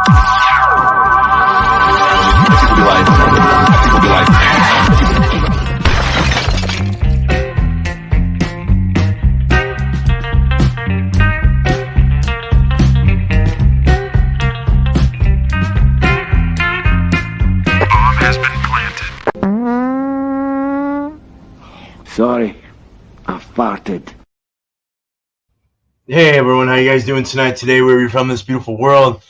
Sorry, I farted. Hey everyone, how you guys doing tonight? Today, where you're from this beautiful world.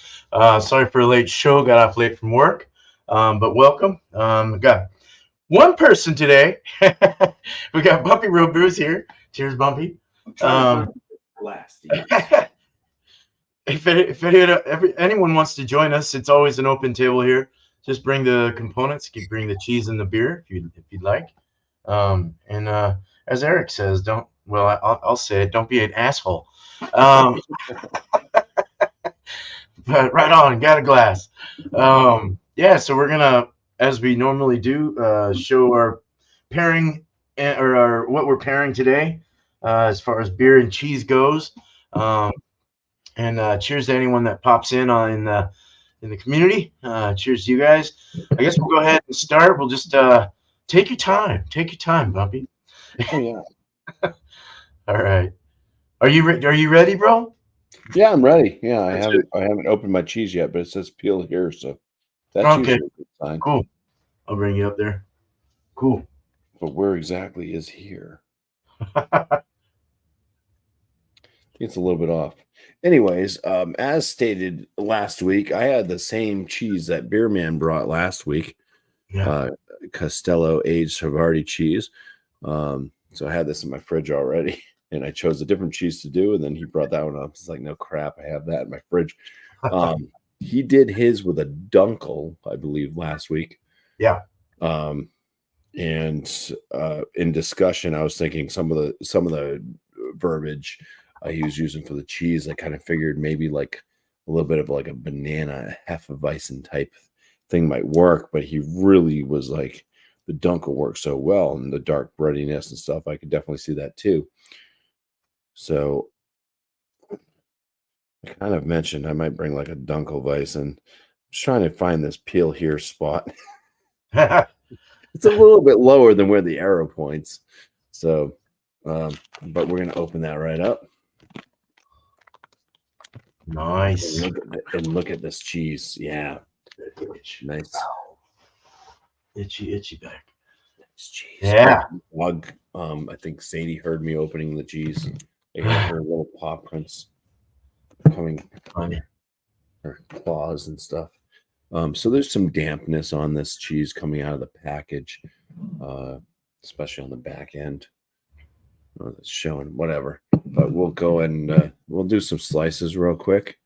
Sorry for a late show, got off late from work, but welcome. We got one person today. We got Bumpy Road Brews here. Cheers, Bumpy. If anyone wants to join us, it's always an open table here. Just bring the components. You can bring the cheese and the beer if you'd like. As Eric says, I'll say it. Don't be an asshole. But right on, got a glass. So we're gonna, as we normally do, show our pairing or what we're pairing today, as far as beer and cheese goes. Cheers to anyone that pops in in the community. Cheers to you guys. I guess we'll go ahead and start. We'll just take your time. Take your time, Bumpy. Oh yeah. All right. Are you ready, bro? Yeah, I'm ready. Yeah, I haven't opened my cheese yet, but it says peel here, so that's Okay. usually a good sign. Cool. I'll bring you up there. Cool. But where exactly is here? It's a little bit off. Anyways, as stated last week, I had the same cheese that Beer Man brought last week. Yeah. Castello aged Havarti cheese. So I had this in my fridge already, and I chose a different cheese to do, and then he brought that one up. It's like, no crap, I have that in my fridge. He did his with a dunkel, I believe, last week. Yeah. And in discussion, I was thinking some of the verbiage he was using for the cheese, I kind of figured maybe like a little bit of like a banana Hefeweizen type thing might work, but he really was like, the dunkel works so well, and the dark breadiness and stuff, I could definitely see that too. So I kind of mentioned I might bring like a Dunkelweizen. I'm just trying to find this peel here spot. It's a little bit lower than where the arrow points. So, but we're going to open that right up. Nice. And look at this cheese. Yeah. Nice. Itchy back. Nice cheese. Yeah. I think Sadie heard me opening the cheese. I heard her little paw prints coming on her claws and stuff. So there's some dampness on this cheese coming out of the package, especially on the back end. It's showing whatever, but we'll go and we'll do some slices real quick.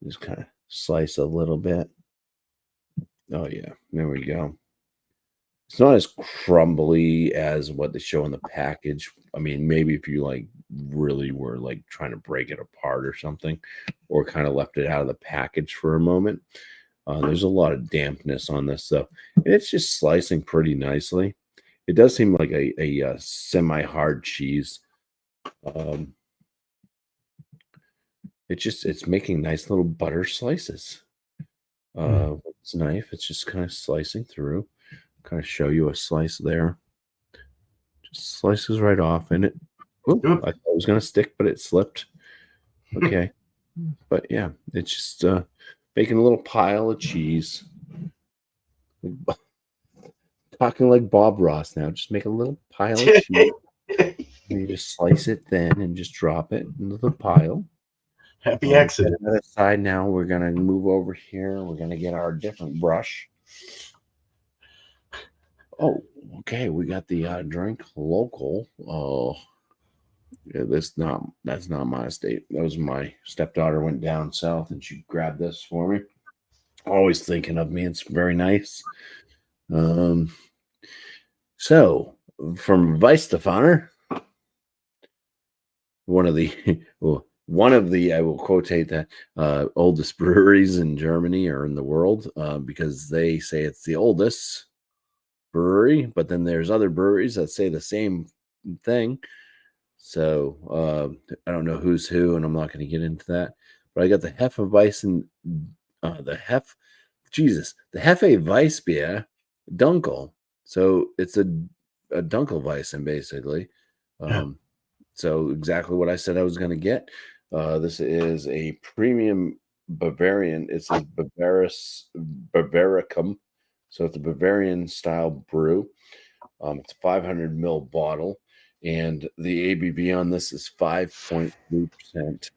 Just kind of slice a little bit. Oh yeah, there we go. It's not as crumbly as what they show in the package. I mean, maybe if you like really were like trying to break it apart or something, or kind of left it out of the package for a moment. There's a lot of dampness on this, so it's just slicing pretty nicely. It does seem like a semi-hard cheese. It's making nice little butter slices. With this knife, it's just kind of slicing through. Kind of show you a slice there. Just slices right off in it. Ooh, I thought it was going to stick, but it slipped. Okay. But yeah, it's just making a little pile of cheese. Talking like Bob Ross now. Just make a little pile of cheese. And you just slice it thin and just drop it into the pile. Happy accident. On the other side now, we're going to move over here. We're going to get our different brush. Oh, okay. We got the drink local. Oh, yeah, that's not my estate. That was my stepdaughter went down south and she grabbed this for me. Always thinking of me. It's very nice. So from Weißstefaner, one of the I will quotate that oldest breweries in Germany or in the world because they say it's the oldest brewery, but then there's other breweries that say the same thing. So I don't know who's who, and I'm not going to get into that. But I got the Hefeweizen the Hefe Weissbier Dunkel. So it's a Dunkelweissen, basically. So exactly what I said I was going to get. This is a premium Bavarian. It says Bavaricum. So it's a Bavarian style brew. It's a 500 ml bottle, and the ABV on this is 5.3%.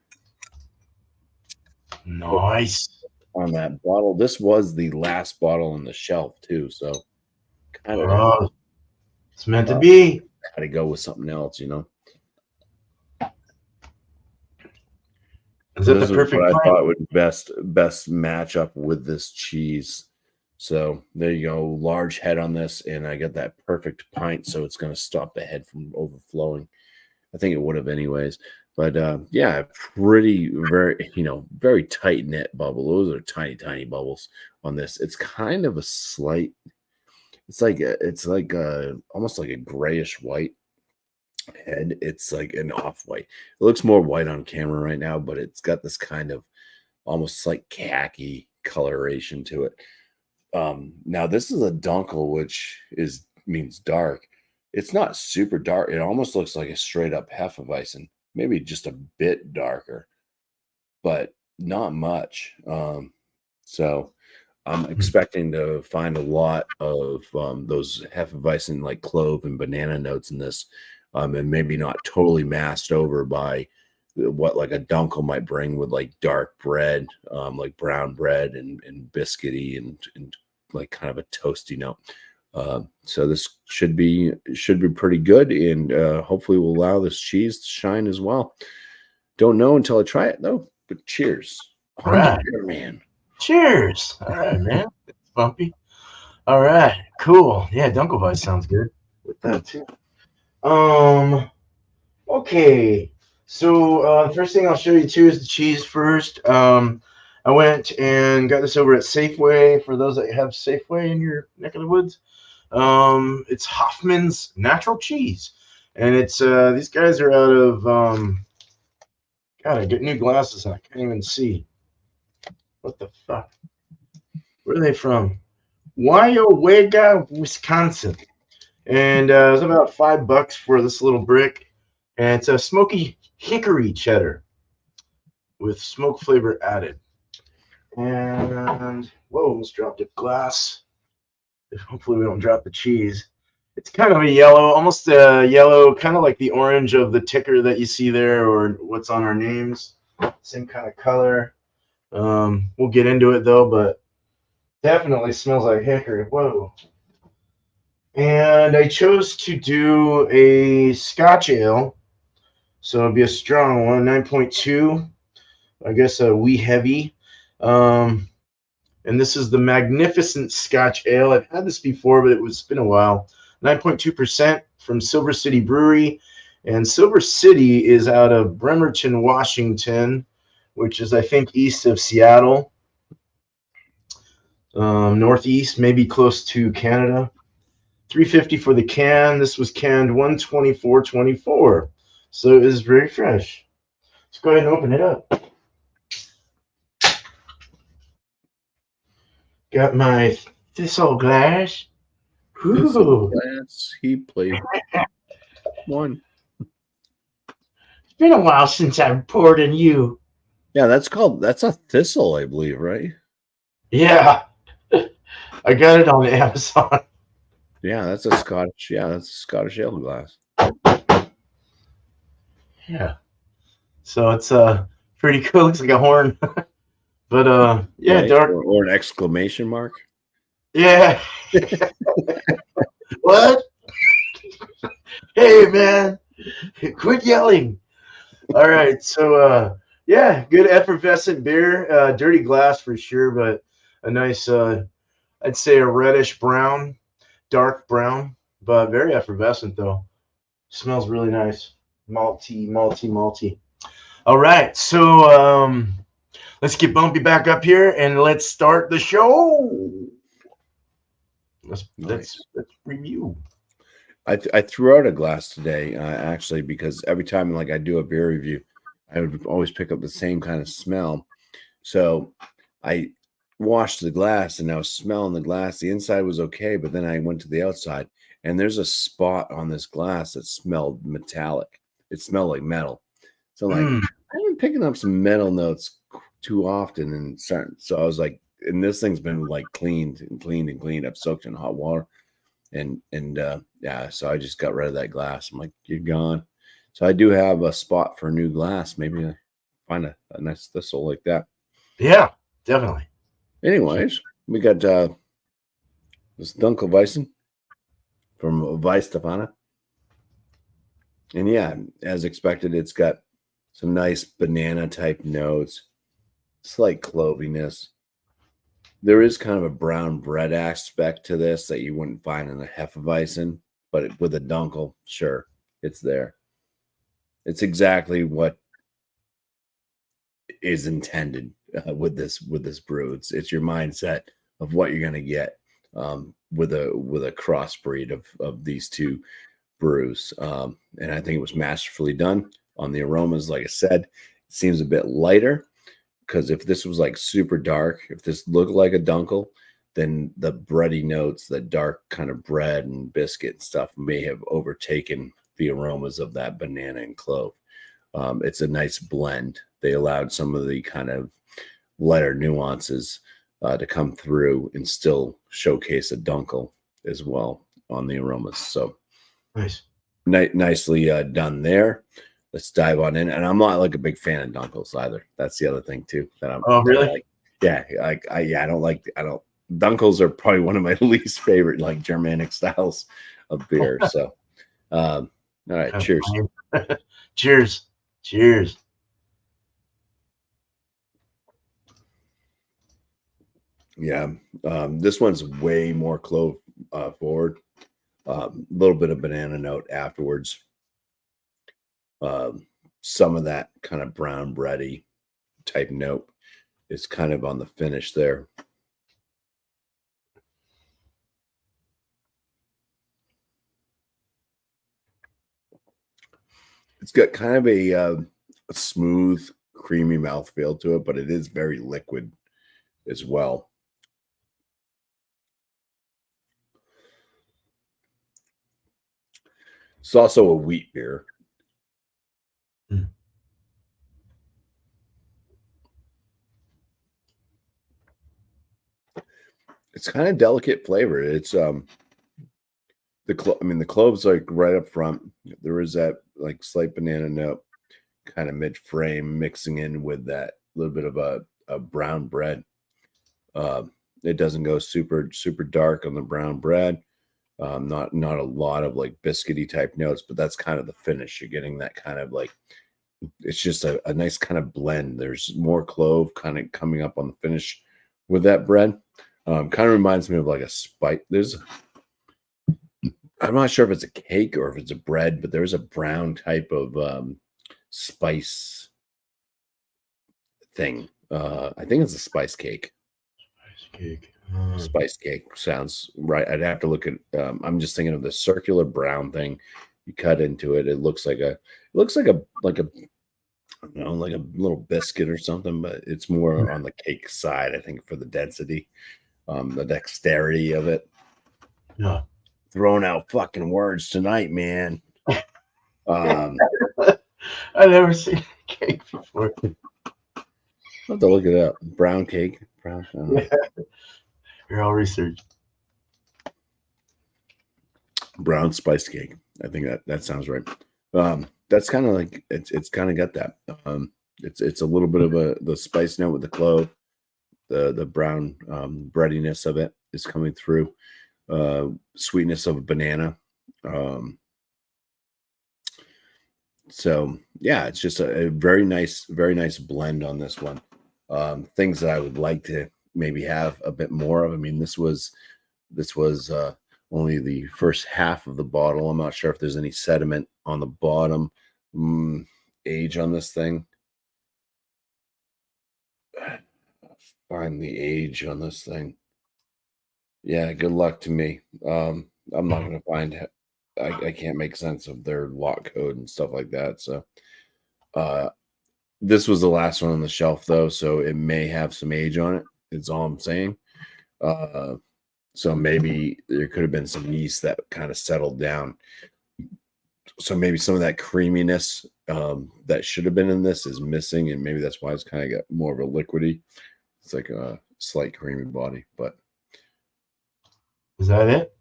Nice. On that bottle. This was the last bottle on the shelf too, so kind of it's meant to be. Had to go with something else, Is So that this the is perfect what I pint? thought would best match up with this cheese. So there you go, large head on this, and I got that perfect pint, so it's going to stop the head from overflowing. I think it would have anyways. But yeah, very tight knit bubble. Those are tiny, tiny bubbles on this. It's kind of a slight. It's like almost like a grayish white head. It's like an off white. It looks more white on camera right now, but it's got this kind of almost like khaki coloration to it. Now this is a dunkel, which means dark. It's not super dark. It almost looks like a straight up Hefeweizen, maybe just a bit darker, but not much. So I'm expecting to find a lot of those Hefeweizen like clove and banana notes in this, and maybe not totally masked over by what like a dunkel might bring with like dark bread, like brown bread and biscuity and like kind of a toasty note. So this should be pretty good, and hopefully will allow this cheese to shine as well. Don't know until I try it though. But cheers, All right, man. Cheers. All right, man. It's Bumpy. All right, cool. Yeah, Dunkelweiss sounds good with that too. Okay. So the first thing I'll show you too is the cheese first. I went and got this over at Safeway for those that have Safeway in your neck of the woods. It's Hoffman's Natural Cheese, and it's these guys are out of God, I get new glasses and I can't even see. What the fuck? Where are they from? Wyowega, Wisconsin. And it was about $5 for this little brick. And it's a smoky hickory cheddar with smoke flavor added. And whoa, almost dropped a glass. Hopefully we don't drop the cheese. It's kind of a yellow, almost a yellow, kind of like the orange of the ticker that you see there or what's on our names. Same kind of color. We'll get into it though, but definitely smells like hickory. Whoa. And I chose to do a Scotch ale. So it'll be a strong one, 9.2. I guess a wee heavy. And this is the Magnificent Scotch Ale. I've had this before, but it's been a while. 9.2% from Silver City Brewery. And Silver City is out of Bremerton, Washington, which is, I think, east of Seattle. Northeast, maybe close to Canada. $3.50 for the can. This was canned 1/24/24, so it is very fresh. Let's go ahead and open it up. Got my thistle glass. Thistle glass. He played one. It's been a while since I've poured in you. Yeah, that's a thistle, I believe, right? Yeah, I got it on Amazon. Yeah, that's a Scottish ale glass. Yeah. So it's pretty cool. Looks like a horn. But yeah, right? dark. Or an exclamation mark. Yeah. What? Hey man, quit yelling. All right. So yeah, good effervescent beer. Dirty glass for sure, but a nice I'd say a reddish brown, dark brown, but very effervescent though. Smells really nice. Malty. All right, so let's get Bumpy back up here and let's start the show. Let's review. I threw out a glass today, actually, because every time like I do a beer review, I would always pick up the same kind of smell. So I washed the glass and I was smelling the glass. The inside was okay, but then I went to the outside and there's a spot on this glass that smelled metallic. It smelled like metal. So I'm like, I've been picking up some metal notes too often and so I was like, and this thing's been like cleaned and cleaned and cleaned. I've soaked in hot water and yeah, so I just got rid of that glass. I'm like, you're gone. So I do have a spot for a new glass. Maybe I find a nice thistle like that. Yeah, definitely. Anyways, we got this Dunkelweizen from Weisstefana. And yeah, as expected, it's got some nice banana type notes, slight cloviness. There is kind of a brown bread aspect to this that you wouldn't find in a Hefeweizen, but with a Dunkel, sure, it's there. It's exactly what is intended with this brew. It's your mindset of what you're going to get with a crossbreed of these two brews, and I think it was masterfully done on the aromas. Like I said, it seems a bit lighter because if this was like super dark, if this looked like a Dunkel, then the bready notes, the dark kind of bread and biscuit and stuff may have overtaken the aromas of that banana and clove. It's a nice blend. They allowed some of the kind of lighter nuances to come through and still showcase a Dunkel as well on the aromas. So nice. Nicely done there. Let's dive on in. And I'm not like a big fan of Dunkels either. That's the other thing too. Really? Like. Yeah, I don't like. Dunkels are probably one of my least favorite like Germanic styles of beer. So, all right, cheers. Cheers. Yeah, this one's way more clove forward. A little bit of banana note afterwards. Some of that kind of brown bready type note is kind of on the finish there. It's got kind of a smooth, creamy mouthfeel to it, but it is very liquid as well. It's also a wheat beer. It's kind of delicate flavor. It's the cloves like right up front. There is that like slight banana note, kind of mid frame, mixing in with that little bit of a brown bread. It doesn't go super dark on the brown bread. Not a lot of like biscuity type notes, but that's kind of the finish. You're getting that kind of like, it's just a nice kind of blend. There's more clove kind of coming up on the finish with that bread. Kind of reminds me of like a spice. I'm not sure if it's a cake or if it's a bread, but there's a brown type of spice thing. I think it's a spice cake. Spice cake sounds right. I'd have to look at. I'm just thinking of the circular brown thing. You cut into it. It looks like a I don't know, like a little biscuit or something, but it's more on the cake side. I think for the density, the dexterity of it. Yeah. Throwing out fucking words tonight, man. I never seen cake before. I'll have to look it up. Brown cake. Brown. Yeah. You're all research. Brown spice cake. I think that sounds right. That's kind of like it's kind of got that. It's a little bit of the spice note with the clove. The brown breadiness of it is coming through. Sweetness of a banana. So yeah, it's just a very nice blend on this one. Things that I would like to maybe have a bit more of. I mean, this was only the first half of the bottle. I'm not sure if there's any sediment on the bottom. Age on this thing. Find the age on this thing. Yeah, good luck to me. I'm not going to find. I can't make sense of their lot code and stuff like that. So, this was the last one on the shelf, though, so it may have some age on it. Is all I'm saying. So maybe there could have been some yeast that kind of settled down. So maybe some of that creaminess that should have been in this is missing, and maybe that's why it's kind of got more of a liquidy. It's like a slight creamy body, but Is that it?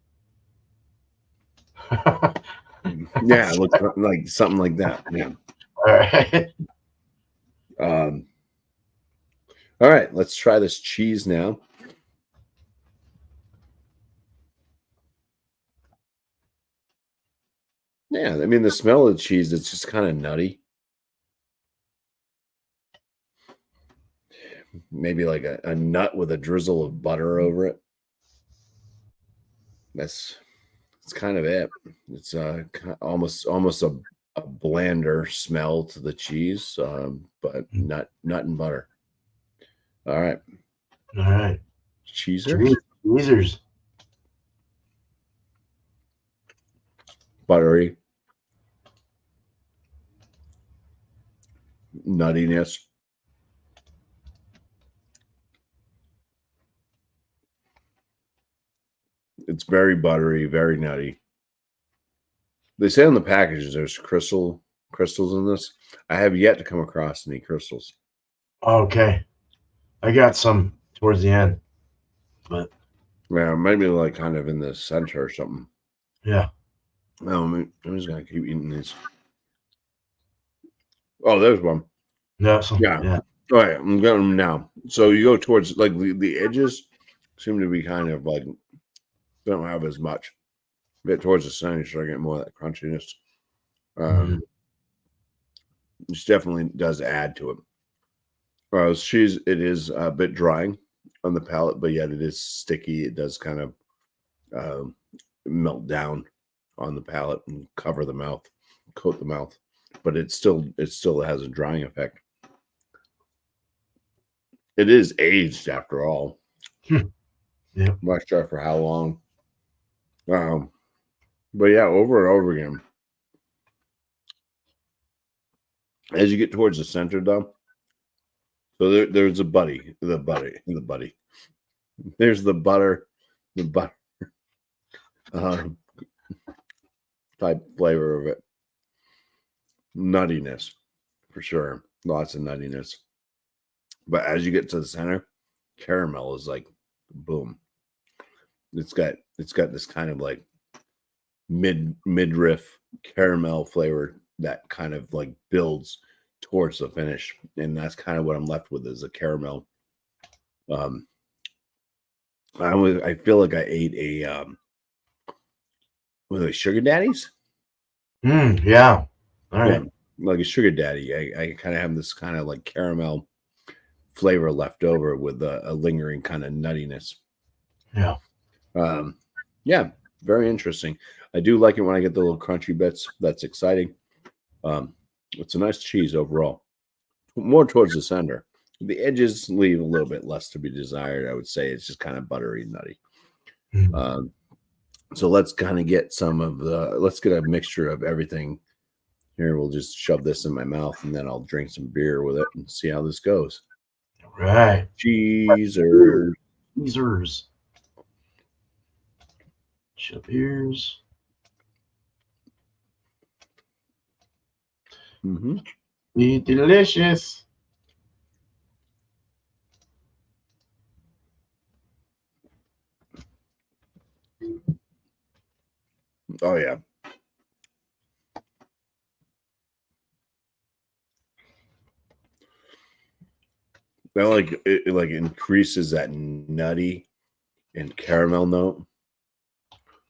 yeah, it looks like something like that. Yeah. All right. All right, let's try this cheese now. Yeah, I mean, the smell of the cheese, it's just kind of nutty. Maybe like a nut with a drizzle of butter over it. It's kind of it. It's almost a blander smell to the cheese, but nut and butter. All right. All right. Cheesers. Cheesers. Buttery. Nuttiness. It's very buttery, very nutty. They say on the packages there's crystals in this. I have yet to come across any crystals. Okay. I got some towards the end, but yeah, maybe like kind of in the center or something. Yeah. No, I'm just gonna keep eating these. Oh, there's one. Yeah. Yeah. All right, I'm getting them now. So you go towards like the edges seem to be kind of like don't have as much. Get towards the center, you start getting more of that crunchiness. Which definitely does add to it. Cheese, it is a bit drying on the palate, but yet it is sticky. It does kind of melt down on the palate and cover the mouth, coat the mouth, but it still has a drying effect. It is aged after all. Yeah. I'm not sure for how long. But yeah, over and over again. As you get towards the center, though, so there's the butter. There's the butter type flavor of it. Nuttiness, for sure. Lots of nuttiness. But as you get to the center, caramel is like boom. It's got this kind of like midriff caramel flavor that kind of like builds towards the finish, and that's kind of what I'm left with is a caramel. I feel like I ate a were they sugar daddies? Yeah. All right. Yeah, like a sugar daddy. I kind of have this kind of like caramel flavor left over with a lingering kind of nuttiness. Yeah. Yeah, very interesting. I do like it when I get the little crunchy bits. That's exciting. It's a nice cheese overall. More towards the center. The edges leave a little bit less to be desired. I would say it's just kind of buttery and nutty. So let's kind of get let's get a mixture of everything. Here, we'll just shove this in my mouth and then I'll drink some beer with it and see how this goes. Right. Cheesers. Cheers. Be delicious. Oh yeah. That like it like increases that nutty and caramel note.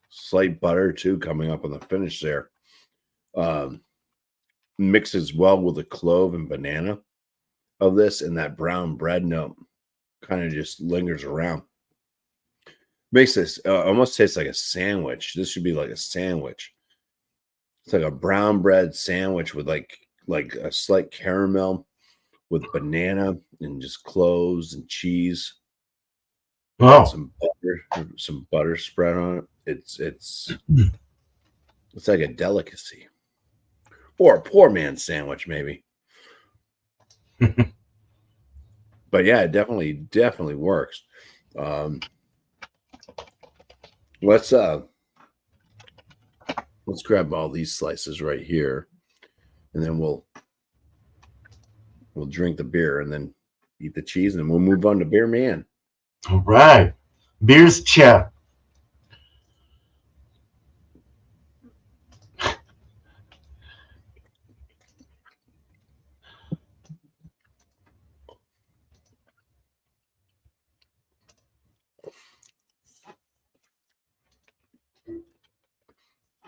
Slight butter too coming up on the finish there. Mixes well with the clove and banana of this, and that brown bread note kind of just lingers around. Makes this almost taste like a sandwich. This should be like a sandwich. It's like a brown bread sandwich with like a slight caramel with banana and just cloves and cheese. Oh, some butter spread on it. It's like a delicacy, or a poor man's sandwich, maybe. But yeah, it definitely works. Let's grab all these slices right here, and then we'll drink the beer and then eat the cheese, and then we'll move on to Beer Man. All right. Beer's chat.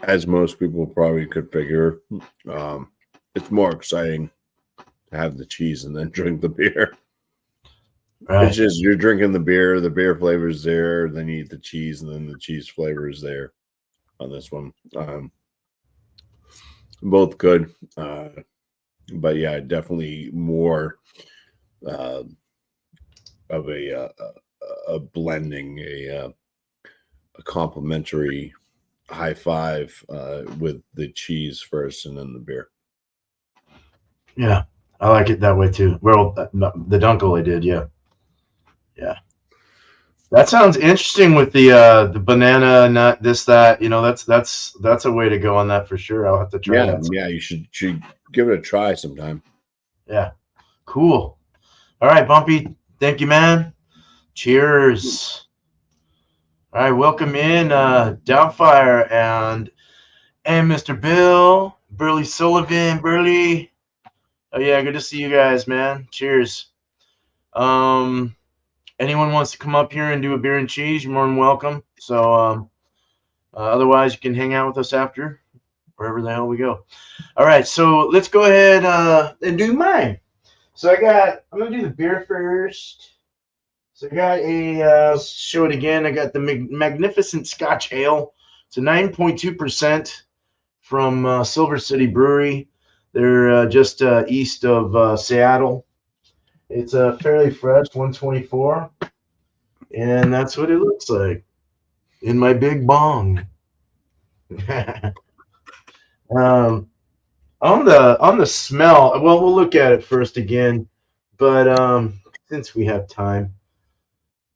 As most people probably could figure, it's more exciting to have the cheese and then drink the beer. Right. It's just you're drinking the beer flavor's there, then you eat the cheese, and then the cheese flavor is there on this one. Both good, but yeah, definitely more of a blending, a complementary high five with the cheese first and then the beer. Yeah, I like it that way too. Well, the Dunkel I did, yeah. That sounds interesting with the banana nut, this, that. You know, that's a way to go on that for sure. I'll have to try that. Yeah, you should give it a try sometime. Yeah, cool. All right, Bumpy. Thank you, man. Cheers. All right, welcome in Doubtfire and Mr. Bill, Burley Sullivan, Burley. Oh yeah, good to see you guys, man. Cheers. Anyone wants to come up here and do a beer and cheese, you're more than welcome. So otherwise, you can hang out with us after, wherever the hell we go. All right, so let's go ahead and do mine. So I'm going to do the beer first. So I got show it again. I got the Magnificent Scotch Ale. It's a 9.2% from Silver City Brewery. They're just east of Seattle. It's fairly fresh, 124, and that's what it looks like in my big bong. On the smell, well, we'll look at it first again, but since we have time,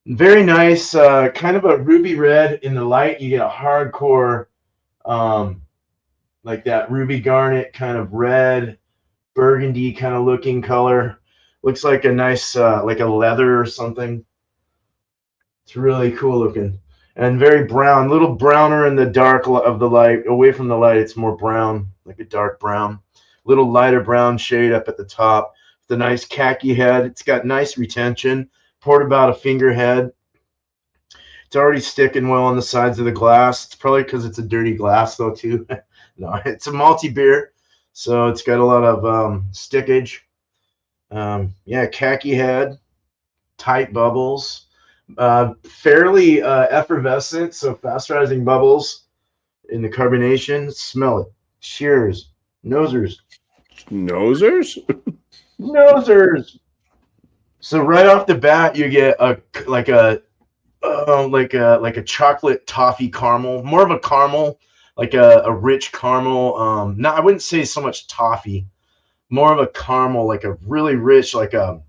very nice, kind of a ruby red in the light. You get a hardcore, like that ruby garnet kind of red, burgundy kind of looking color. Looks like a nice, like a leather or something. It's really cool looking and very brown, a little browner in the dark of the light. Away from the light, it's more brown, like a dark brown. Little lighter brown shade up at the top. The nice khaki head. It's got nice retention. Poured about a finger head. It's already sticking well on the sides of the glass. It's probably because it's a dirty glass though too. No, it's a malty beer, so it's got a lot of stickage. Yeah, khaki head, tight bubbles, fairly effervescent, so fast rising bubbles in the carbonation. Smell it. Cheers. Nosers. Nosers. So right off the bat, you get like a chocolate toffee caramel, more of a caramel, like a rich caramel. I wouldn't say so much toffee. More of a caramel, like a really rich, like one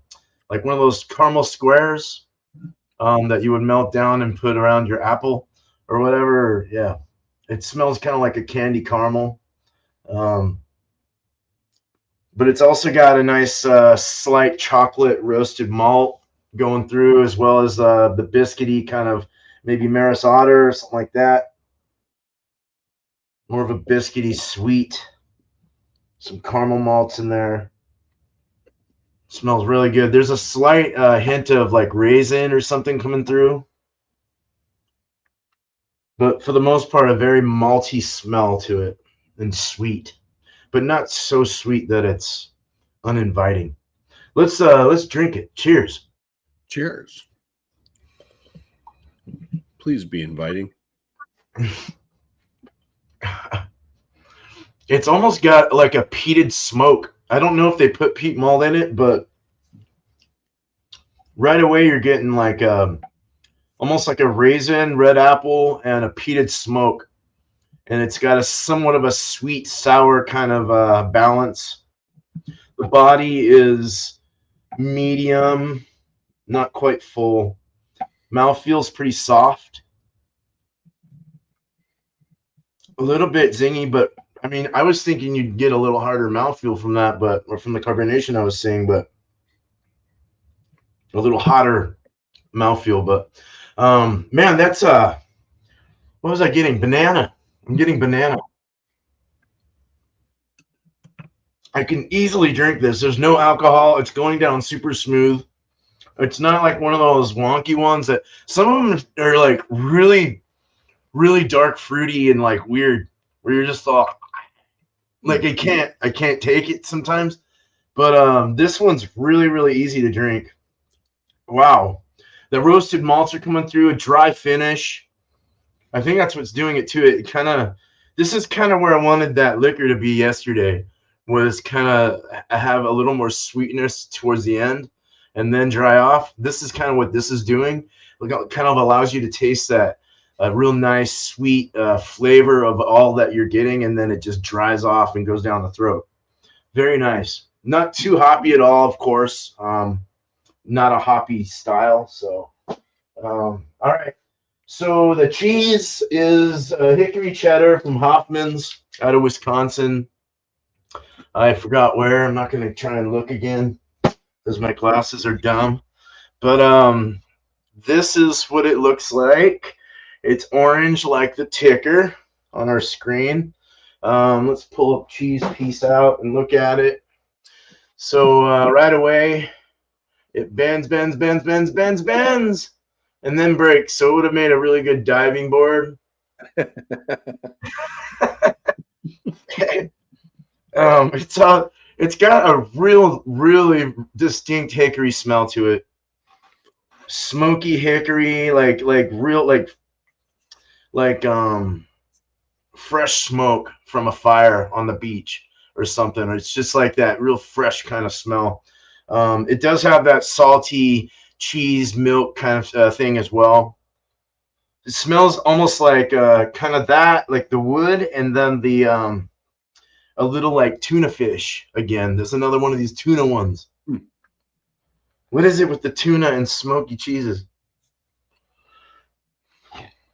of those caramel squares that you would melt down and put around your apple or whatever. Yeah, it smells kind of like a candy caramel, but it's also got a nice slight chocolate roasted malt going through, as well as the biscuity kind of maybe Maris Otter or something like that. More of a biscuity sweet. Some caramel malts in there. Smells really good. There's a slight hint of like raisin or something coming through. But for the most part, a very malty smell to it and sweet, but not so sweet that it's uninviting. Let's drink it. Cheers. Cheers. Please be inviting. It's almost got like a peated smoke. I don't know if they put peat malt in it, but right away you're getting like almost like a raisin, red apple, and a peated smoke. And it's got a somewhat of a sweet, sour kind of balance. The body is medium, not quite full. Mouth feels pretty soft. A little bit zingy, but I mean, I was thinking you'd get a little harder mouthfeel from that, or from the carbonation I was seeing, but a little hotter mouthfeel. But man, that's what was I getting? Banana. I'm getting banana. I can easily drink this. There's no alcohol. It's going down super smooth. It's not like one of those wonky ones that some of them are like really, really dark, fruity, and like weird, where you're just like I can't take it sometimes. But this one's really, really easy to drink. Wow, the roasted malts are coming through, a dry finish. I think that's what's doing it to it. It kind of, this is kind of where I wanted that liquor to be yesterday. Was kind of have a little more sweetness towards the end, and then dry off. This is kind of what this is doing. It kind of allows you to taste that real nice sweet flavor of all that you're getting, and then it just dries off and goes down the throat. Very nice. Not too hoppy at all, of course. Not a hoppy style. So, all right. So the cheese is hickory cheddar from Hoffman's out of Wisconsin. I forgot where. I'm not going to try and look again because my glasses are dumb. But this is what it looks like. It's orange like the ticker on our screen. Let's pull up cheese piece out and look at it. So right away, it bends, bends, bends, bends, bends, bends, and then breaks. So it would have made a really good diving board. It's got a really distinct hickory smell to it. Smoky hickory, like real like fresh smoke from a fire on the beach or something. It's just like that real fresh kind of smell. It does have that salty cheese milk kind of thing as well. It smells almost like kind of that, like the wood, and then the a little like tuna fish again. There's another one of these tuna ones. What is it with the tuna and smoky cheeses?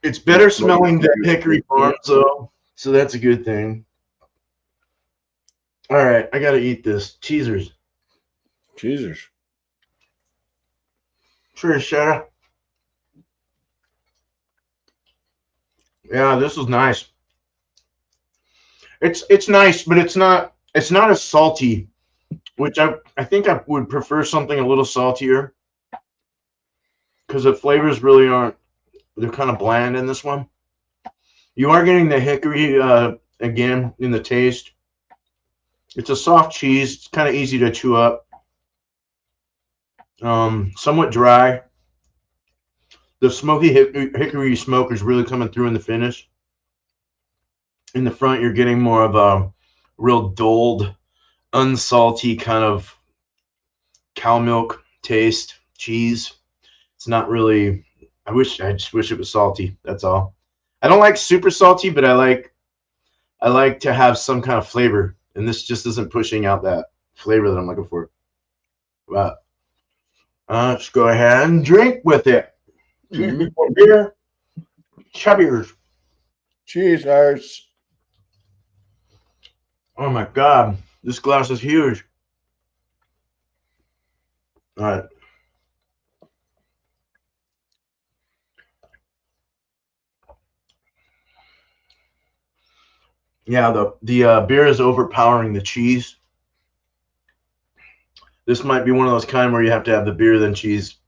It's better smelling than Hickory Farms, though, so that's a good thing. All right, I got to eat this. Cheesers. Cheesers. Sure, Shara. Yeah, this is nice. It's nice, but it's not as salty, which I think I would prefer something a little saltier because the flavors really aren't. They're kind of bland in this one. You are getting the hickory again in the taste. It's a soft cheese. It's kind of easy to chew up. Somewhat dry. The smoky hickory smoke is really coming through in the finish. In the front, you're getting more of a real dulled, unsalty kind of cow milk taste cheese. It's not really. I just wish it was salty. That's all. I don't like super salty, but I like to have some kind of flavor, and this just isn't pushing out that flavor that I'm looking for. But let's go ahead and drink with it. Beer, chubbiers. Cheers. Oh my God, this glass is huge. All right. Yeah, the beer is overpowering the cheese. This might be one of those kind where you have to have the beer then cheese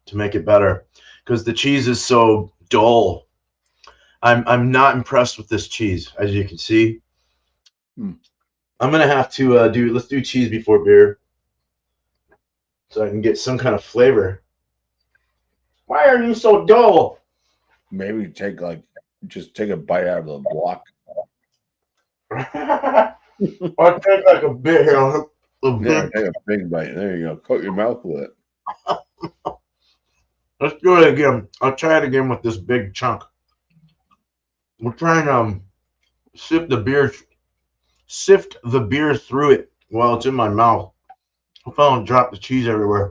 to make it better, because the cheese is so dull. I'm not impressed with this cheese, as you can see. I'm gonna have to let's do cheese before beer, so I can get some kind of flavor. Why are you so dull? Maybe just take a bite out of the block. I'll take like a bit here. Yeah, take a big bite. There you go. Coat your mouth with it. Let's do it again. I'll try it again with this big chunk. We're trying to sift the beer through it while it's in my mouth. Hope I don't drop the cheese everywhere.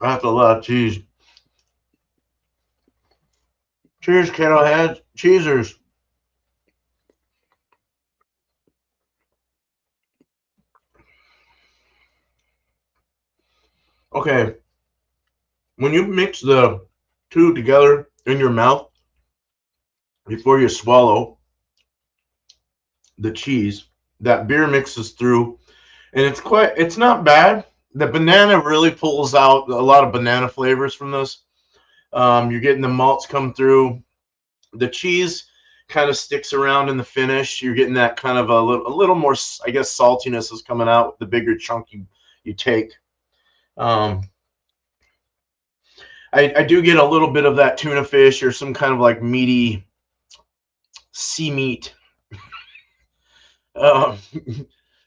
That's a lot of cheese. Cheers, kettle heads. Cheesers. Okay. When you mix the two together in your mouth before you swallow the cheese, that beer mixes through, and it's not bad. The banana really pulls out a lot of banana flavors from this. You're getting the malts come through. The cheese kind of sticks around in the finish. You're getting that kind of a little more, I guess, saltiness is coming out with the bigger chunk you take. Um, I do get a little bit of that tuna fish or some kind of like meaty sea meat, um,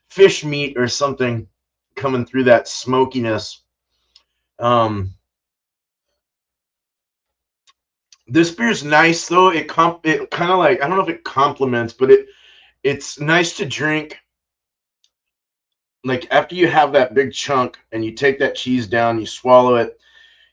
fish meat or something coming through that smokiness. Um, this beer's nice though. It kind of like, I don't know if it complements, but it's nice to drink. Like after you have that big chunk and you take that cheese down, you swallow it,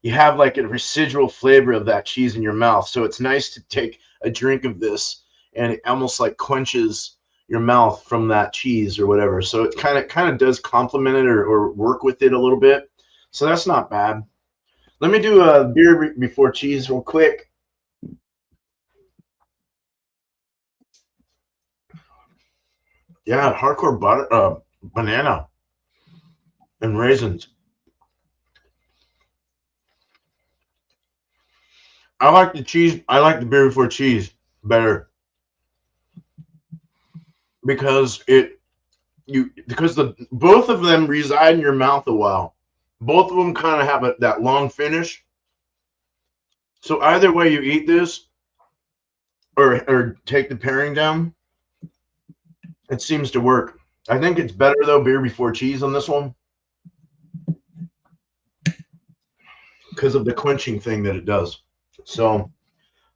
you have like a residual flavor of that cheese in your mouth. So it's nice to take a drink of this and it almost like quenches your mouth from that cheese or whatever. So it kind of does complement it or work with it a little bit. So that's not bad. Let me do a beer before cheese real quick. Yeah, hardcore butter, banana and raisins. I like the cheese. I like the beer before cheese better because the both of them reside in your mouth a while. Both of them kind of have that long finish. So either way you eat this or take the pairing down, it seems to work. I think it's better though beer before cheese on this one because of the quenching thing that it does. So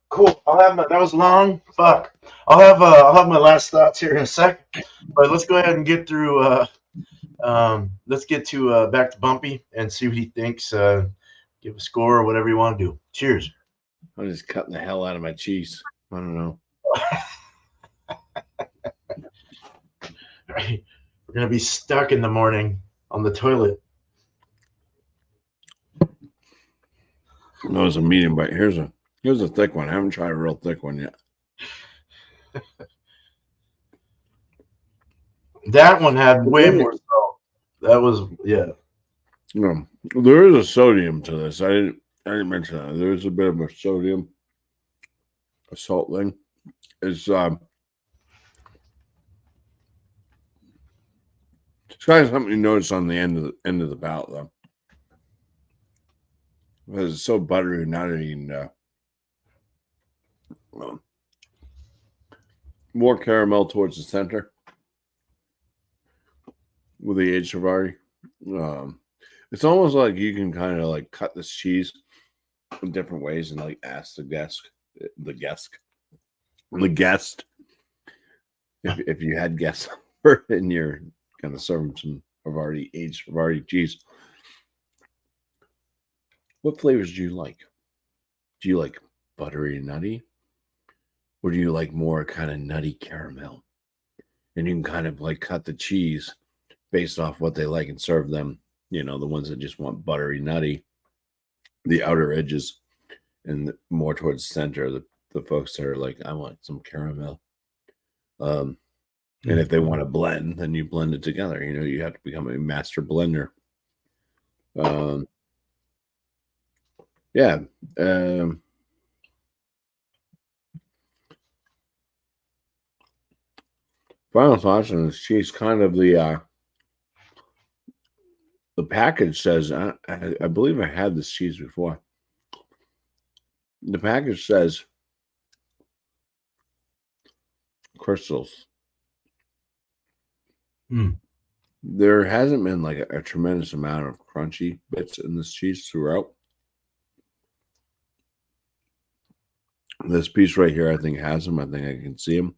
cool. That was long. Fuck. I'll have my last thoughts here in a sec. But let's go ahead and get through. Let's get to back to Bumpy and see what he thinks. Give a score or whatever you want to do. Cheers. I'm just cutting the hell out of my cheese. I don't know. We're gonna be stuck in the morning on the toilet. No, it's a medium bite. Here's a thick one. I haven't tried a real thick one yet. That one had way more salt. That was No, there is a sodium to this. I didn't mention that. There is a bit of a sodium, a salt thing. It's kind of something you notice on the end of the palate though. Because it's so buttery and nutty and more caramel towards the center with the aged Savari. It's almost like you can kind of like cut this cheese in different ways and like ask the guest if you had guests over and you're kind of serving some aged Savari cheese. What flavors do you like? Do you like buttery and nutty? Or do you like more kind of nutty caramel? And you can kind of like cut the cheese based off what they like and serve them. You know, the ones that just want buttery nutty, the outer edges, and more towards the center, the folks that are like, I want some caramel. And if they want to blend, then you blend it together. You know, you have to become a master blender. Yeah. Final thoughts on this cheese. Kind of the package says, I believe I had this cheese before. The package says crystals. There hasn't been like a tremendous amount of crunchy bits in this cheese throughout. This piece right here, I think, has them. I think I can see them.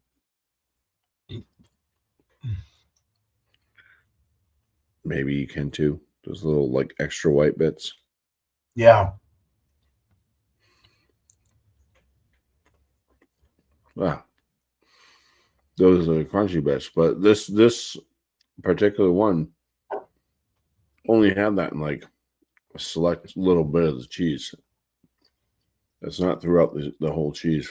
Maybe you can too. Those little like extra white bits. Yeah. Wow, those are the crunchy bits. But this particular one only had that in like a select little bit of the cheese. It's not throughout the whole cheese.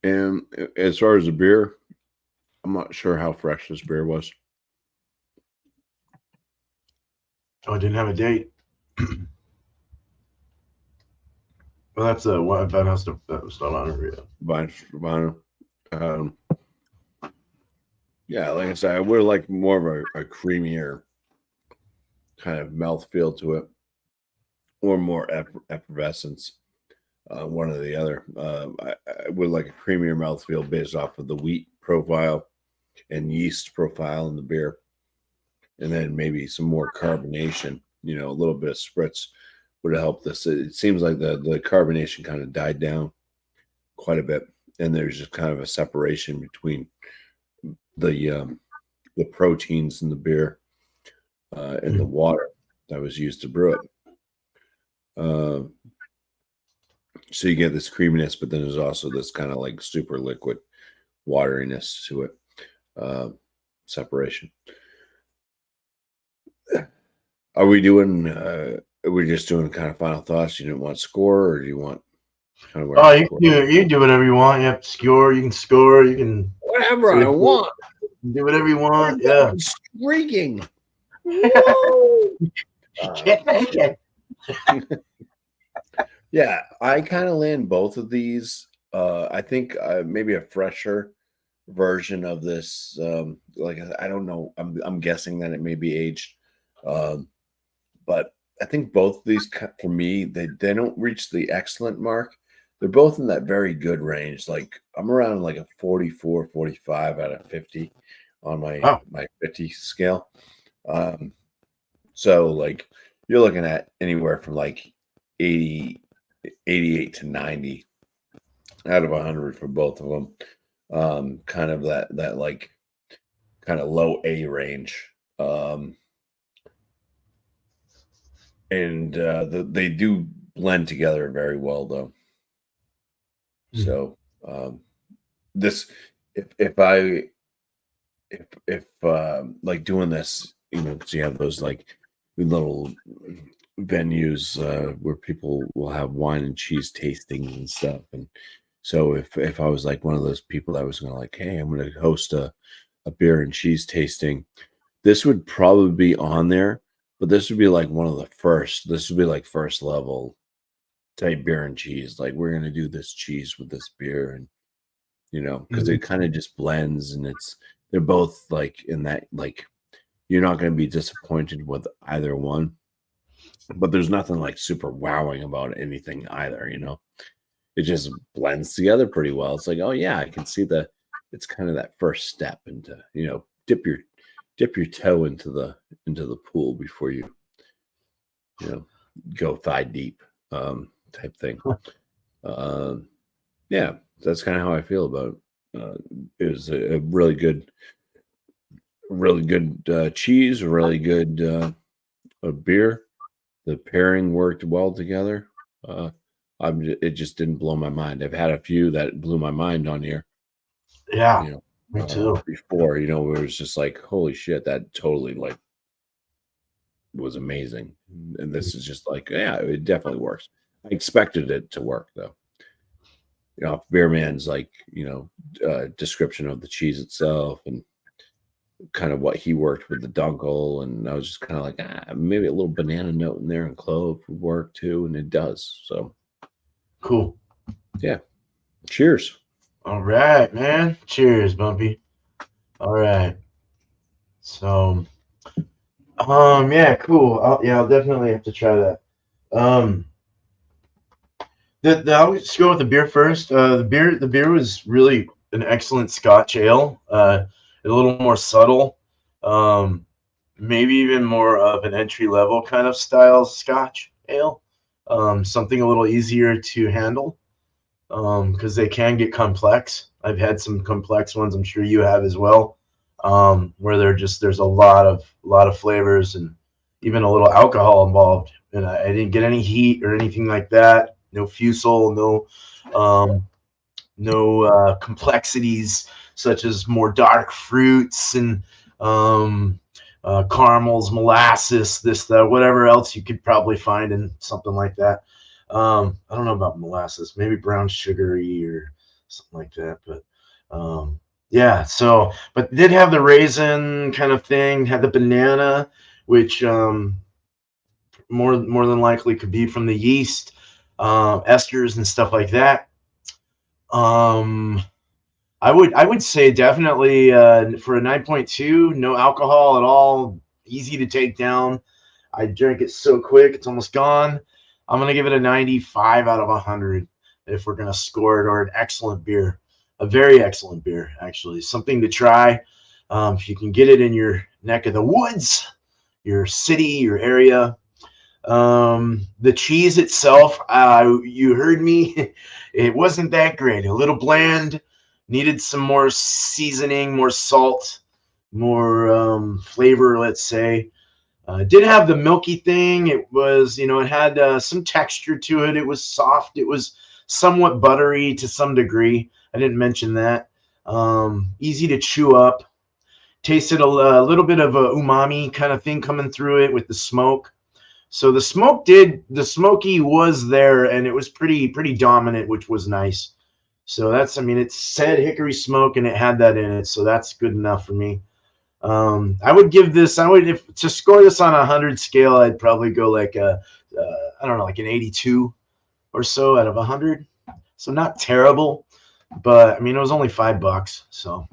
And as far as the beer, I'm not sure how fresh this beer was. Oh, it didn't have a date. Well, that's what that has to that was not on it. Vinyl. Um, yeah, like I said, I would like more of a creamier kind of mouthfeel to it, or more effervescence. One or the other. I would like a creamier mouthfeel based off of the wheat profile and yeast profile in the beer, and then maybe some more carbonation. You know, a little bit of spritz would help this. It seems like the carbonation kind of died down quite a bit, and there's just kind of a separation between the proteins in the beer and the water that was used to brew it. So you get this creaminess, but then there's also this kind of like super liquid wateriness to it. Separation. Are we doing? Are we just doing kind of final thoughts? You didn't want score, or do you want kind of where? Oh, you can do whatever you want. You have to score. You can score. You can Whatever I want. do whatever you want. Yeah. Streaking. Whoa. Can't make it. Yeah, I kind of land both of these. I think maybe a fresher version of this. Like I don't know. I'm guessing that it may be aged, but I think both of these for me they don't reach the excellent mark. They're both in that very good range. Like I'm around like a 44, 45 out of 50 on my 50 scale. So like you're looking at anywhere from like 80, 88 to 90 out of 100 for both of them. Kind of that like kind of low A range. And they do blend together very well though. So this if like doing this, you know, because you have those like little venues where people will have wine and cheese tastings and stuff, and so if I was like one of those people that was gonna like, hey, I'm gonna host a beer and cheese tasting, this would probably be on there, but this would be like one of the first. This would be like first level type beer and cheese. Like we're gonna do this cheese with this beer, and you know, because it kind of just blends, and they're both like in that like you're not gonna be disappointed with either one, but there's nothing like super wowing about anything either. You know, it just blends together pretty well. It's like, oh yeah, I can see it's kind of that first step into, you know, dip your toe into the pool before you know go thigh deep type thing. Yeah, that's kind of how I feel about it. It was a really good cheese, a really good beer. The pairing worked well together. It just didn't blow my mind. I've had a few that blew my mind on here. Yeah, You know, me too. before, you know, where it was just like, holy shit, that totally like was amazing. And this is just like, yeah, it definitely works. I expected it to work though. You know, Beer Man's like, you know, description of the cheese itself and kind of what he worked with the dunkel, and I was just kind of like, maybe a little banana note in there and clove would work too, and it does. So Cool. yeah. Cheers. All right, man. Cheers, Bumpy. All right. So, yeah, cool. I'll definitely have to try that. I'll just go with the beer first. The beer was really an excellent Scotch ale. A little more subtle, maybe even more of an entry level kind of style Scotch ale. Something a little easier to handle, because they can get complex. I've had some complex ones. I'm sure you have as well. where there's a lot of flavors and even a little alcohol involved. And I didn't get any heat or anything like that. No fusel, no complexities such as more dark fruits and caramels, molasses, this, that, whatever else you could probably find in something like that. I don't know about molasses, maybe brown sugary or something like that, but yeah. So, but did have the raisin kind of thing, had the banana, which more than likely could be from the yeast, esters and stuff like that. Um, I would say definitely for a 9.2, no alcohol at all, easy to take down. I drank it so quick, it's almost gone. I'm gonna give it a 95 out of 100 if we're gonna score it, or an excellent beer, a very excellent beer, actually, something to try. If you can get it in your neck of the woods, your city, your area. The cheese itself, you heard me, it wasn't that great. A little bland, needed some more seasoning, more salt, more flavor, let's say. Did have the milky thing. It was, it had some texture to it. It was soft. It was somewhat buttery to some degree. I didn't mention that. Easy to chew up. Tasted a little bit of a umami kind of thing coming through it with the smoke. So the smoky was there, and it was pretty dominant, which was nice. So it said hickory smoke, and it had that in it. So that's good enough for me. I would give this, if to score this on a 100 scale, I'd probably go like I don't know, like an 82 or so out of 100. So not terrible, but it was only $5, so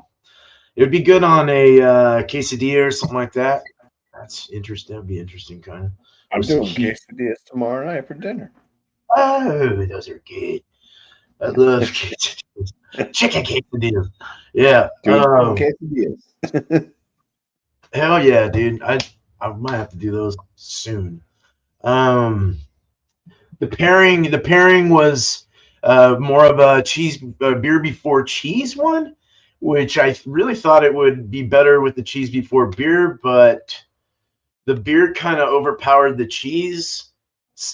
it would be good on a quesadilla or something like that. That's interesting. That'd be interesting, kind of. I'm doing quesadillas tomorrow night for dinner. Oh, those are good. I love quesadillas. Chicken quesadillas. Yeah. Quesadillas. Hell yeah, dude. I might have to do those soon. The pairing was more of a beer before cheese one, which I really thought it would be better with the cheese before beer, but the beer kind of overpowered the cheese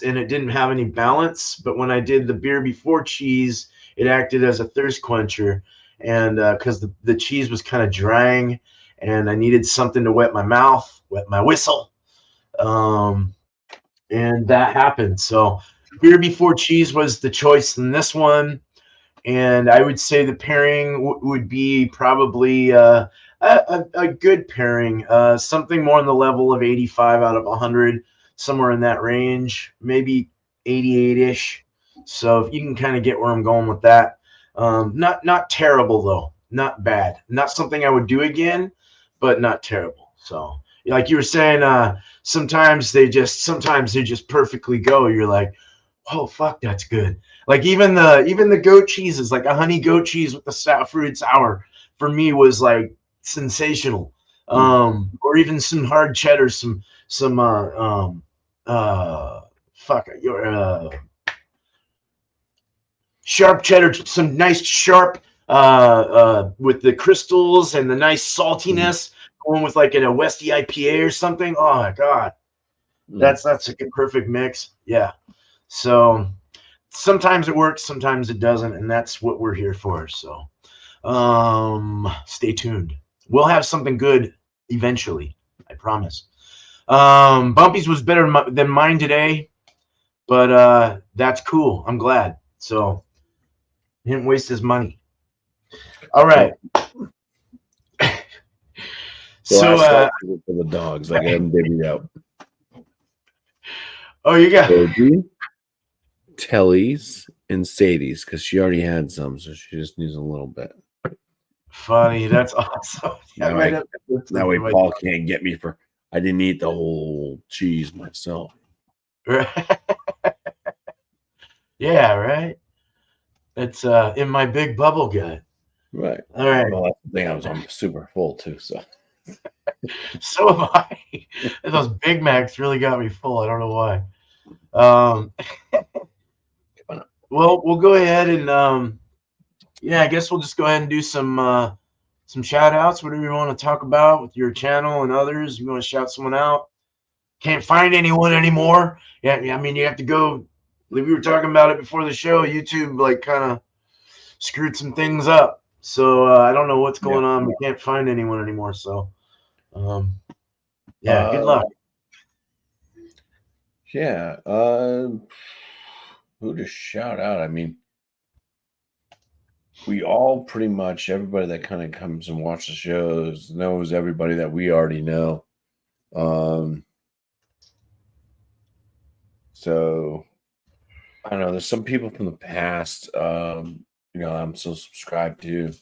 and it didn't have any balance. But when I did the beer before cheese, it acted as a thirst quencher, and because the cheese was kind of drying and I needed something to wet my mouth, wet my whistle. And that happened. So beer before cheese was the choice in this one. And I would say the pairing would be probably a good pairing, something more on the level of 85 out of 100, somewhere in that range, maybe 88-ish. So if you can kind of get where I'm going with that. Not terrible, though. Not bad. Not something I would do again, but not terrible. So like you were saying, sometimes they just perfectly go. You're like, oh fuck, that's good. Like even the goat cheeses, like a honey goat cheese with the fruited sour, for me was like sensational. Or even some hard cheddar, some sharp cheddar, some nice sharp with the crystals and the nice saltiness, going with like a Westy IPA or something. Oh my god, that's a perfect mix. Yeah. So sometimes it works, sometimes it doesn't, and that's what we're here for. So stay tuned. We'll have something good eventually, I promise. Bumpy's was better than mine today, but that's cool. I'm glad. So he didn't waste his money. All right. So for the dogs, I got them divvied out. Oh, you got Telly's and Sadie's, because she already had some, so she just needs a little bit. Funny, that's awesome. That way Paul can't get me for I didn't eat the whole cheese myself. Yeah, right. It's in my big bubble gut. Right. All right. Well, that's the thing. I'm super full too, so. So am I. Those Big Macs really got me full. I don't know why. Well, we'll go ahead and I guess we'll just go ahead and do some some shout outs, whatever you want to talk about with your channel and others. You want to shout someone out? Can't find anyone anymore. Yeah, I mean, you have to go. We were talking about it before the show. YouTube like kind of screwed some things up. So I don't know what's going on. We can't find anyone anymore. So yeah, good luck. Yeah. Who to shout out? I mean, we all pretty much, everybody that kind of comes and watches the shows knows everybody that we already know. So I don't know. There's some people from the past, I'm still subscribed to.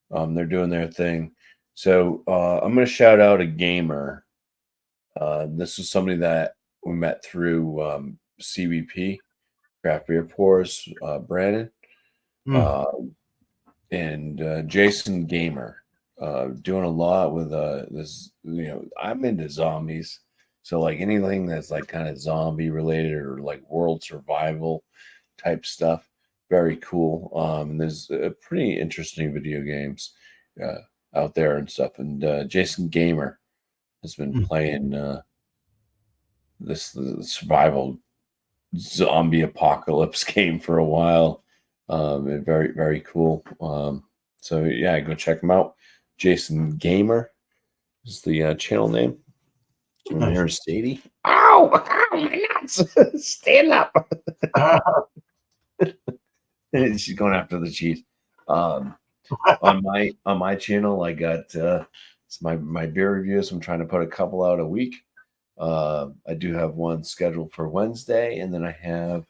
They're doing their thing. So I'm going to shout out a gamer. This is somebody that we met through CBP, Craft Beer Pours, Brandon, and Jason Gamer, doing a lot with this. I'm into zombies. So like anything that's like kind of zombie related or like world survival type stuff, very cool. There's pretty interesting video games out there and stuff. And Jason Gamer has been playing this survival zombie apocalypse game for a while. Very, very cool. So yeah, go check him out. Jason Gamer is the channel name. And there's Sadie. Ow! Ow, my nuts! Stand up. She's going after the cheese. On my channel, I got it's my beer reviews. I'm trying to put a couple out a week. I do have one scheduled for Wednesday, and then I have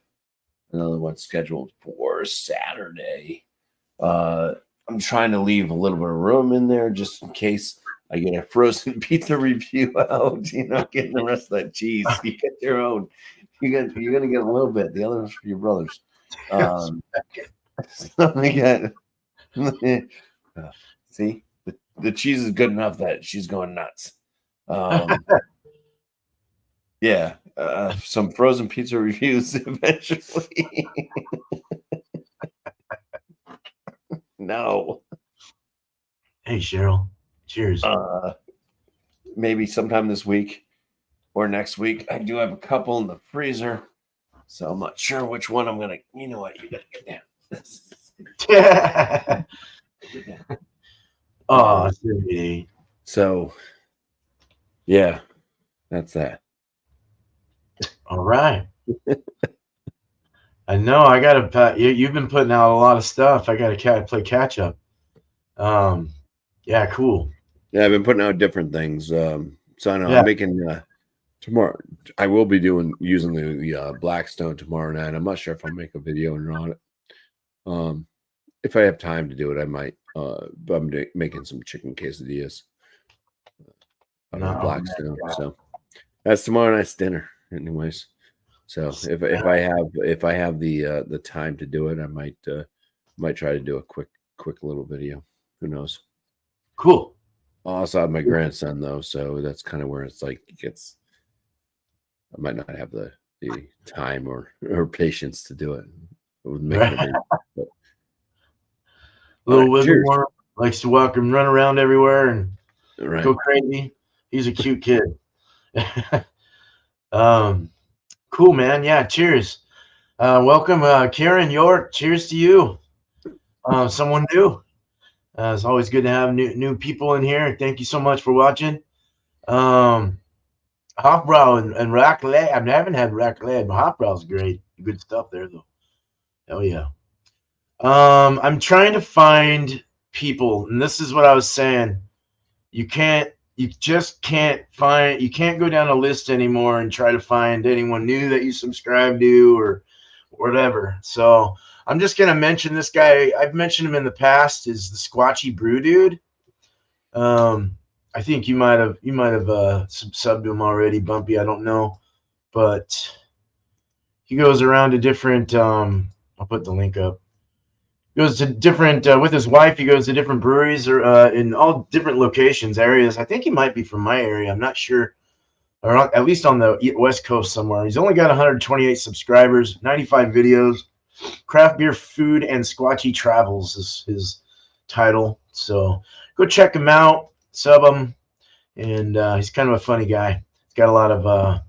another one scheduled for Saturday. I'm trying to leave a little bit of room in there just in case I get a frozen pizza review out. Getting the rest of that cheese. You get your own. You're gonna get a little bit. The other one's for your brothers. See, the cheese is good enough that she's going nuts. Yeah, some frozen pizza reviews eventually. No. Hey, Cheryl. Cheers. Maybe sometime this week or next week. I do have a couple in the freezer, so I'm not sure which one I'm gonna. You know what? You gotta get down. Oh, so yeah, that's that. All right. I know I gotta. You've been putting out a lot of stuff. I gotta play catch up. Yeah, cool. Yeah, I've been putting out different things. So I know I'm making tomorrow. I will be using the Blackstone tomorrow night. I'm not sure if I'll make a video on it. If I have time to do it, I might. But I'm making some chicken quesadillas on Blackstone. So that's tomorrow night's dinner, anyways. So if I have the time to do it, I might try to do a quick little video. Who knows? Cool. I also have my grandson though, so that's kind of where it's like it gets. I might not have the time or patience to do it. Little Wigglesworm likes to walk and run around everywhere and go crazy. He's a cute kid. Cool, man. Yeah, cheers. Welcome, Karen York. Cheers to you. Someone new. It's always good to have new people in here. Thank you so much for watching. Hofbrau and Raclette. I haven't had Raclette, but Hofbrau's great. Good stuff there, though. Hell yeah. I'm trying to find people, and this is what I was saying. You can't go down a list anymore and try to find anyone new that you subscribe to or whatever. So I'm just gonna mention this guy. I've mentioned him in the past. Is the Squatchy Brew Dude. I think you might have subbed to him already, Bumpy. I don't know, but he goes around to different. I'll put the link up. Goes to different with his wife. He goes to different breweries or in all different locations, areas. I think he might be from my area. I'm not sure, or at least on the West Coast somewhere. He's only got 128 subscribers, 95 videos. Craft beer, food, and Squatchy travels is his title. So go check him out, sub him, and he's kind of a funny guy. He's got a lot of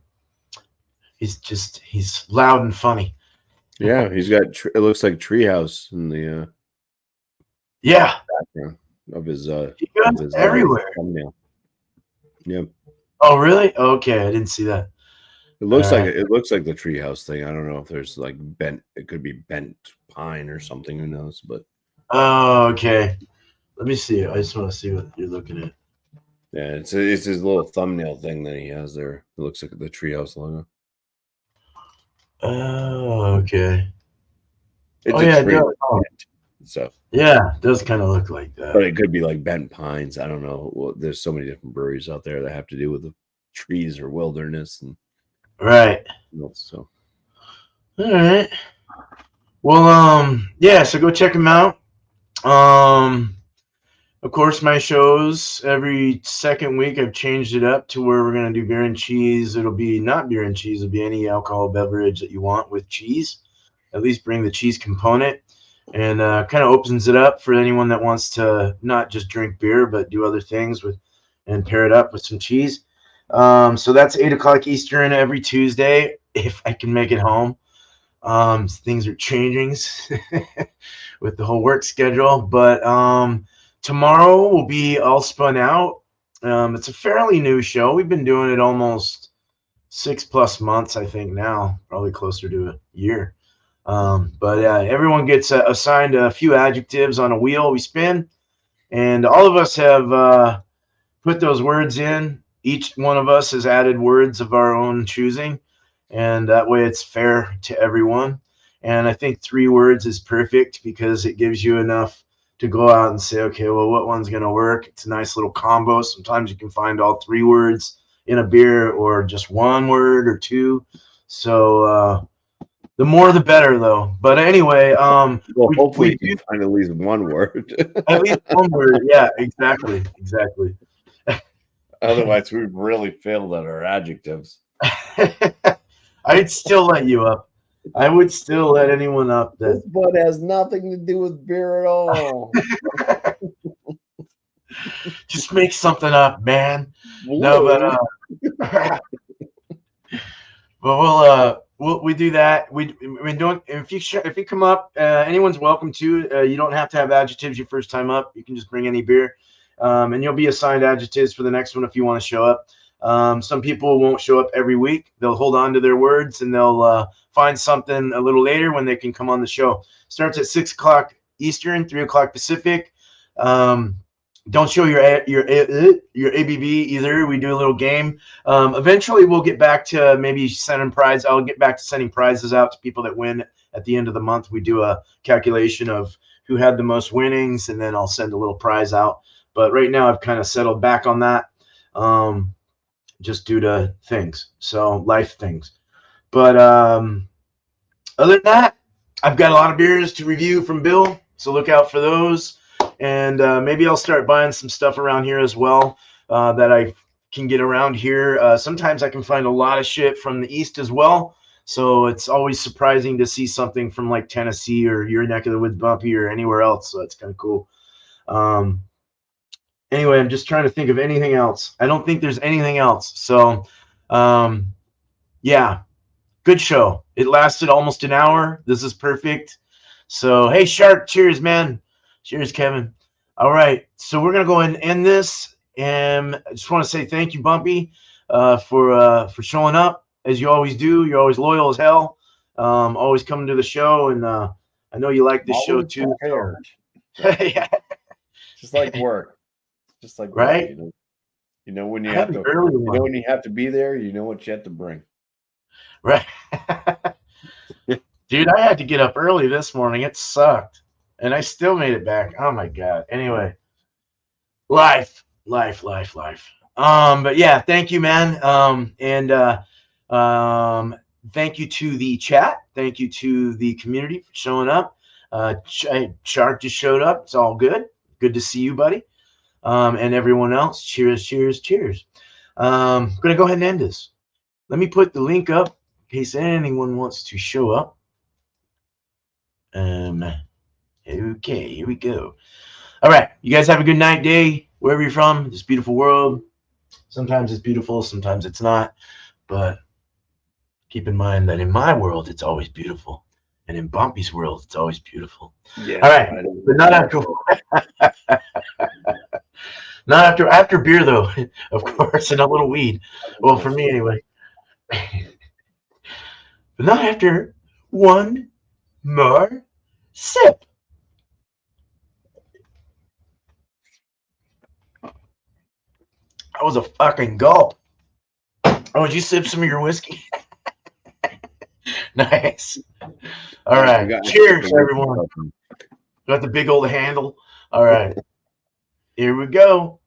he's loud and funny. Yeah, he's got. It looks like treehouse in the Yeah, background of his he goes everywhere. thumbnail. Yeah, Oh, really? Okay, I didn't see that. it looks All like right. it looks like the treehouse thing. I don't know if there's like bent. It could be bent pine or something. Who knows? But Oh, okay. Let me see. I just want to see what you're looking at. yeah, it's his little thumbnail thing that he has there. It looks like the treehouse logo. Oh, okay. It's Oh, a yeah, it tree. does. Oh, So, yeah, it does kind of look like but that. it could be like bent pines. I don't know. Well, there's so many different breweries out there that have to do with the trees or wilderness and Right. so. All right. Well, yeah. So go check them out. Of course, my shows every second week. I've changed it up to where we're gonna do beer and cheese. It'll be not beer and cheese. It'll be any alcohol beverage that you want with cheese. At least bring the cheese component, and kind of opens it up for anyone that wants to not just drink beer but do other things with, and pair it up with some cheese. So that's 8 o'clock Eastern every Tuesday if I can make it home. Things are changing with the whole work schedule, but tomorrow will be all spun out. It's a fairly new show. We've been doing it almost 6+ months, I think now, probably closer to a year. But everyone gets assigned a few adjectives on a wheel we spin, and all of us have put those words in. Each one of us has added words of our own choosing, and that way it's fair to everyone. And I think 3 words is perfect because it gives you enough to go out and say, okay, well, what one's going to work? It's a nice little combo. Sometimes you can find all 3 words in a beer or just 1 word or 2. So the more the better, though. But anyway, Well, hopefully we you can find at least 1 word. at least 1 word. Yeah, exactly. Otherwise, we've really failed at our adjectives. I'd still let you up. I would still let anyone up This that bud has nothing to do with beer at all. just make something up, man. No, but we do that. We don't. If you come up, anyone's welcome to. You don't have to have adjectives your first time up. You can just bring any beer, and you'll be assigned adjectives for the next one if you want to show up. Some people won't show up every week. They'll hold on to their words and they'll find something a little later when they can come on the show. Starts at 6 o'clock Eastern, 3 o'clock Pacific. Don't show your ABV either. We do a little game. Eventually, we'll get back to maybe sending prize. I'll get back to sending prizes out to people that win at the end of the month. We do a calculation of who had the most winnings, and then I'll send a little prize out. But right now, I've kind of settled back on that. Just due to things, so life things. But other than that, I've got a lot of beers to review from Bill, so look out for those. And maybe I'll start buying some stuff around here as well that I can get around here. Sometimes I can find a lot of shit from the East as well. So it's always surprising to see something from like Tennessee or your neck of the woods, Bumpy, or anywhere else. So it's kind of cool. Anyway, I'm just trying to think of anything else. I don't think there's anything else. So, yeah, good show. It lasted almost an hour. This is perfect. So, hey, Shark, cheers, man. Cheers, Kevin. All right, so we're gonna go ahead and end this. And I just want to say thank you, Bumpy, for showing up as you always do. You're always loyal as hell. Always coming to the show, and I know you like this show too. So. Yeah. Just like work. Just like right? work, you know when you have to when you have to be there, you know what you have to bring. Right. Dude, I had to get up early this morning. It sucked. And I still made it back. Oh my God. Anyway. Life. But yeah, thank you, man. Thank you to the chat. Thank you to the community for showing up. Shark just showed up. It's all good. Good to see you, buddy. And everyone else. Cheers. I'm gonna go ahead and end this. Let me put the link up in case anyone wants to show up. Okay, here we go. All right. You guys have a good night, day, wherever you're from, this beautiful world. Sometimes it's beautiful, sometimes it's not. But keep in mind that in my world, it's always beautiful. And in Bumpy's world, it's always beautiful. Yeah. All right. But not after not after beer though, of course, and a little weed. Well, for me anyway. But not after one more sip. That was a fucking gulp. Oh, did you sip some of your whiskey? Nice. All right. Cheers, everyone. Got the big old handle. All right. Here we go.